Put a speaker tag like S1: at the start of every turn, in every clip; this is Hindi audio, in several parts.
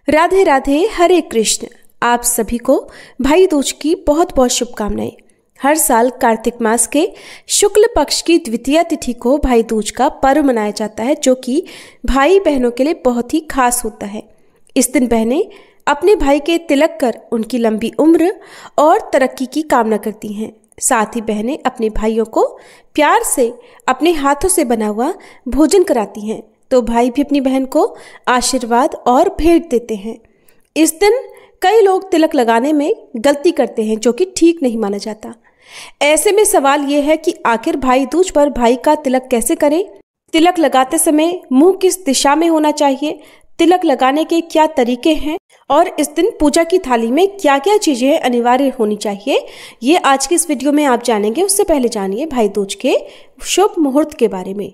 S1: राधे राधे, हरे कृष्ण। आप सभी को भाई दूज की बहुत बहुत शुभकामनाएं। हर साल कार्तिक मास के शुक्ल पक्ष की द्वितीया तिथि को भाई दूज का पर्व मनाया जाता है, जो कि भाई बहनों के लिए बहुत ही खास होता है। इस दिन बहनें अपने भाई के तिलक कर उनकी लंबी उम्र और तरक्की की कामना करती हैं। साथ ही बहनें अपने भाइयों को प्यार से अपने हाथों से बना हुआ भोजन कराती हैं, तो भाई भी अपनी बहन को आशीर्वाद और भेंट देते हैं। इस दिन कई लोग तिलक लगाने में गलती करते हैं, जो कि ठीक नहीं माना जाता। ऐसे में सवाल ये है कि आखिर भाई दूज पर भाई का तिलक कैसे करें? तिलक लगाते समय मुंह किस दिशा में होना चाहिए? तिलक लगाने के क्या तरीके हैं और इस दिन पूजा की थाली में क्या क्या चीजें अनिवार्य होनी चाहिए, ये आज की इस वीडियो में आप जानेंगे। उससे पहले जानिए भाई दूज के शुभ मुहूर्त के बारे में।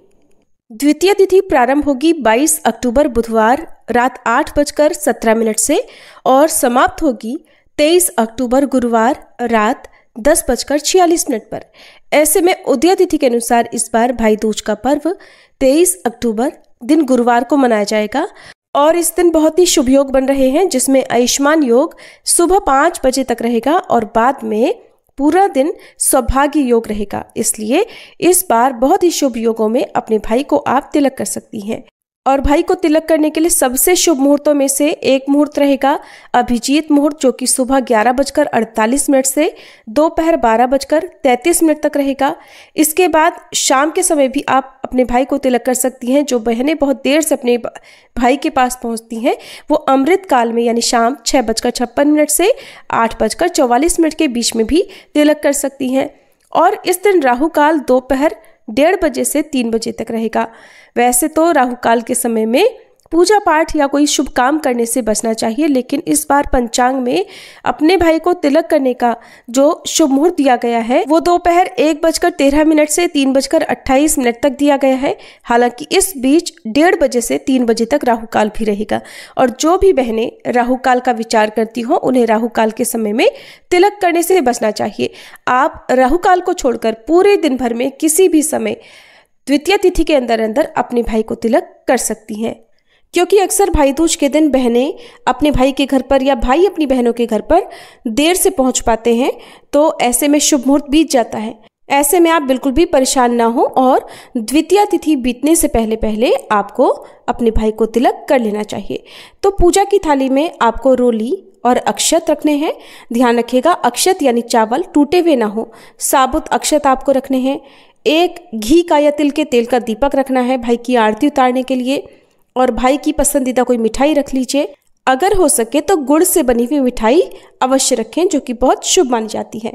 S1: द्वितीय तिथि प्रारंभ होगी 22 अक्टूबर बुधवार रात 8:17 से और समाप्त होगी 23 अक्टूबर गुरुवार रात 10:46 पर। ऐसे में उदय तिथि के अनुसार इस बार भाई दूज का पर्व 23 अक्टूबर दिन गुरुवार को मनाया जाएगा और इस दिन बहुत ही शुभ योग बन रहे हैं, जिसमें आयुष्मान योग सुबह 5 बजे तक रहेगा और बाद में पूरा दिन सौभाग्य योग रहेगा। इसलिए इस बार बहुत ही शुभ योगों में अपने भाई को आप तिलक कर सकती हैं। और भाई को तिलक करने के लिए सबसे शुभ मुहूर्तों में से एक मुहूर्त रहेगा अभिजीत मुहूर्त, जो कि सुबह 11:48 से दोपहर 12:33 तक रहेगा। इसके बाद शाम के समय भी आप अपने भाई को तिलक कर सकती हैं। जो बहनें बहुत देर से अपने भाई के पास पहुंचती हैं, वो अमृत काल में यानी शाम 6:56 से 8:44 के बीच में भी तिलक कर सकती हैं। और इस दिन राहु काल दोपहर 1:30 बजे से 3 बजे तक रहेगा। वैसे तो राहु काल के समय में पूजा पाठ या कोई शुभ काम करने से बचना चाहिए, लेकिन इस बार पंचांग में अपने भाई को तिलक करने का जो शुभ मुहूर्त दिया गया है वो दोपहर 1:13 से 3:28 तक दिया गया है। हालांकि इस बीच 1:30 बजे से 3 बजे तक राहु काल भी रहेगा। और जो भी बहनें राहु काल का विचार करती हो, उन्हें राहु काल के समय में तिलक करने से बचना चाहिए। आप राहु काल को छोड़कर पूरे दिन भर में किसी भी समय द्वितीय तिथि के अंदर अंदर अपने भाई को तिलक कर सकती हैं, क्योंकि अक्सर भाई दूज के दिन बहनें अपने भाई के घर पर या भाई अपनी बहनों के घर पर देर से पहुंच पाते हैं, तो ऐसे में शुभ मुहूर्त बीत जाता है। ऐसे में आप बिल्कुल भी परेशान ना हो और द्वितीय तिथि बीतने से पहले पहले आपको अपने भाई को तिलक कर लेना चाहिए। तो पूजा की थाली में आपको रोली और अक्षत रखने हैं। ध्यान रखिएगा, अक्षत यानी चावल टूटे हुए ना हो, साबुत अक्षत आपको रखने हैं। एक घी का या तिल के तेल का दीपक रखना है भाई की आरती उतारने के लिए। और भाई की पसंदीदा कोई मिठाई रख लीजिए। अगर हो सके तो गुड़ से बनी हुई मिठाई अवश्य रखें, जो कि बहुत शुभ मानी जाती है।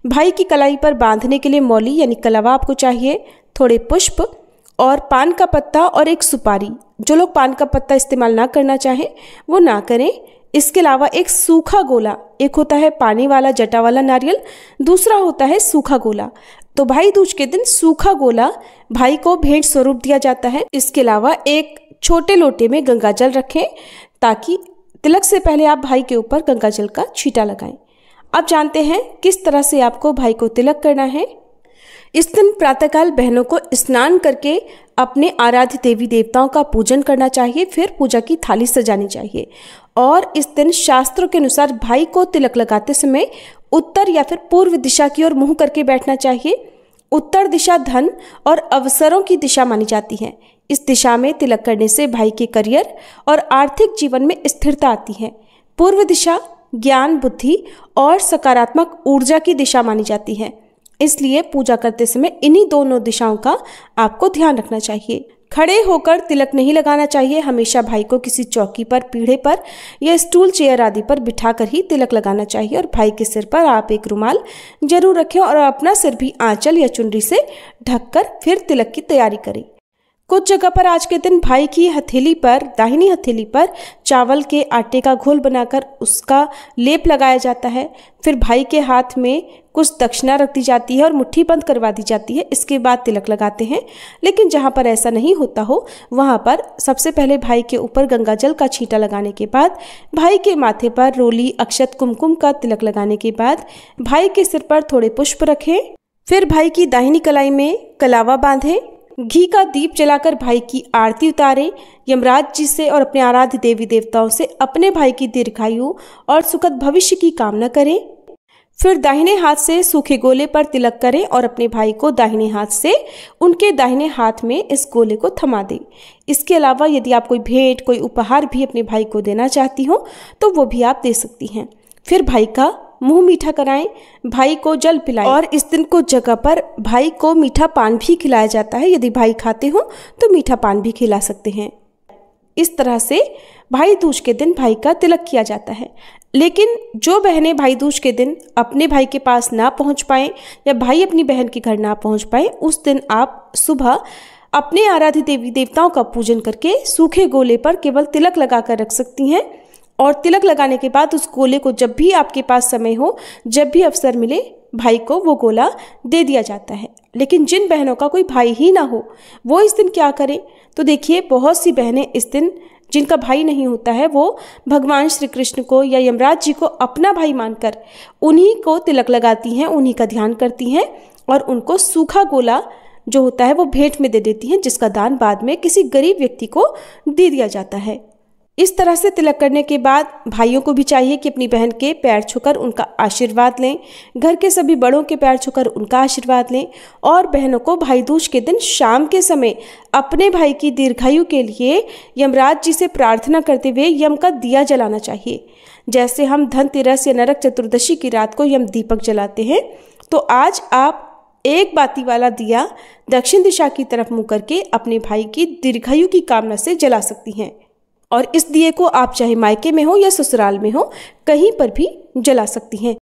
S1: भाई की कलाई पर बांधने के लिए मौली यानी कलावा आपको चाहिए, थोड़े पुष्प और पान का पत्ता और एक सुपारी। जो लोग पान का पत्ता इस्तेमाल ना करना चाहें वो ना करें। इसके अलावा एक सूखा गोला, एक होता है पानी वाला जटा वाला नारियल, दूसरा होता है सूखा गोला। तो भाई दूज के दिन सूखा गोला भाई को भेंट स्वरूप दिया जाता है। इसके अलावा एक छोटे लोटे में गंगा जल रखें, ताकि तिलक से पहले आप भाई के ऊपर गंगा जल का छींटा लगाएं। अब जानते हैं किस तरह से आपको भाई को तिलक करना है। इस दिन प्रातःकाल बहनों को स्नान करके अपने आराध्य देवी देवताओं का पूजन करना चाहिए, फिर पूजा की थाली सजानी चाहिए। और इस दिन शास्त्रों के अनुसार भाई को तिलक लगाते समय उत्तर या फिर पूर्व दिशा की ओर मुंह करके बैठना चाहिए। उत्तर दिशा धन और अवसरों की दिशा मानी जाती है। इस दिशा में तिलक करने से भाई के करियर और आर्थिक जीवन में स्थिरता आती है। पूर्व दिशा ज्ञान, बुद्धि और सकारात्मक ऊर्जा की दिशा मानी जाती है। इसलिए पूजा करते समय इन्हीं दोनों दिशाओं का आपको ध्यान रखना चाहिए। खड़े होकर तिलक नहीं लगाना चाहिए। हमेशा भाई को किसी चौकी पर, पीढ़े पर या स्टूल चेयर आदि पर बिठाकर ही तिलक लगाना चाहिए। और भाई के सिर पर आप एक रुमाल जरूर रखें और अपना सिर भी आंचल या चुनरी से ढककर फिर तिलक की तैयारी करें। कुछ जगह पर आज के दिन भाई की हथेली पर, दाहिनी हथेली पर चावल के आटे का घोल बनाकर उसका लेप लगाया जाता है। फिर भाई के हाथ में कुछ दक्षिणा रख दी जाती है और मुट्ठी बंद करवा दी जाती है। इसके बाद तिलक लगाते हैं। लेकिन जहाँ पर ऐसा नहीं होता हो, वहाँ पर सबसे पहले भाई के ऊपर गंगा जल का छींटा लगाने के बाद भाई के माथे पर रोली, अक्षत, कुमकुम का तिलक लगाने के बाद भाई के सिर पर थोड़े पुष्प रखें। फिर भाई की दाहिनी कलाई में कलावा बांधें घी का दीप जलाकर भाई की आरती उतारें। यमराज जी से और अपने आराध्य देवी देवताओं से अपने भाई की दीर्घायु और सुखद भविष्य की कामना करें। फिर दाहिने हाथ से सूखे गोले पर तिलक करें और अपने भाई को दाहिने हाथ से उनके दाहिने हाथ में इस गोले को थमा दें। इसके अलावा यदि आप कोई भेंट, कोई उपहार भी अपने भाई को देना चाहती हो तो वो भी आप दे सकती हैं। फिर भाई का मुंह मीठा कराएं, भाई को जल पिलाएं और इस दिन को जगह पर भाई को मीठा पान भी खिलाया जाता है। यदि भाई खाते हो तो मीठा पान भी खिला सकते हैं। इस तरह से भाई दूज के दिन भाई का तिलक किया जाता है। लेकिन जो बहनें भाई दूज के दिन अपने भाई के पास ना पहुंच पाएं या भाई अपनी बहन के घर ना पहुंच पाए, उस दिन आप सुबह अपने आराध्य देवी देवताओं का पूजन करके सूखे गोले पर केवल तिलक लगाकर रख सकती हैं। और तिलक लगाने के बाद उस गोले को जब भी आपके पास समय हो, जब भी अवसर मिले, भाई को वो गोला दे दिया जाता है। लेकिन जिन बहनों का कोई भाई ही ना हो, वो इस दिन क्या करें? तो देखिए, बहुत सी बहनें इस दिन, जिनका भाई नहीं होता है, वो भगवान श्री कृष्ण को या यमराज जी को अपना भाई मानकर उन्हीं को तिलक लगाती हैं, उन्हीं का ध्यान करती हैं और उनको सूखा गोला जो होता है वो भेंट में दे देती हैं, जिसका दान बाद में किसी गरीब व्यक्ति को दे दिया जाता है। इस तरह से तिलक करने के बाद भाइयों को भी चाहिए कि अपनी बहन के पैर छूकर उनका आशीर्वाद लें, घर के सभी बड़ों के पैर छूकर उनका आशीर्वाद लें और बहनों को भाई दूज के दिन शाम के समय अपने भाई की दीर्घायु के लिए यमराज जी से प्रार्थना करते हुए यम का दिया जलाना चाहिए। जैसे हम धनतेरस या नरक चतुर्दशी की रात को यम दीपक जलाते हैं, तो आज आप एक बाती वाला दिया दक्षिण दिशा की तरफ मुँह करके अपने भाई की दीर्घायु की कामना से जला सकती हैं। और इस दिए को आप चाहे मायके में हो या ससुराल में हो, कहीं पर भी जला सकती हैं।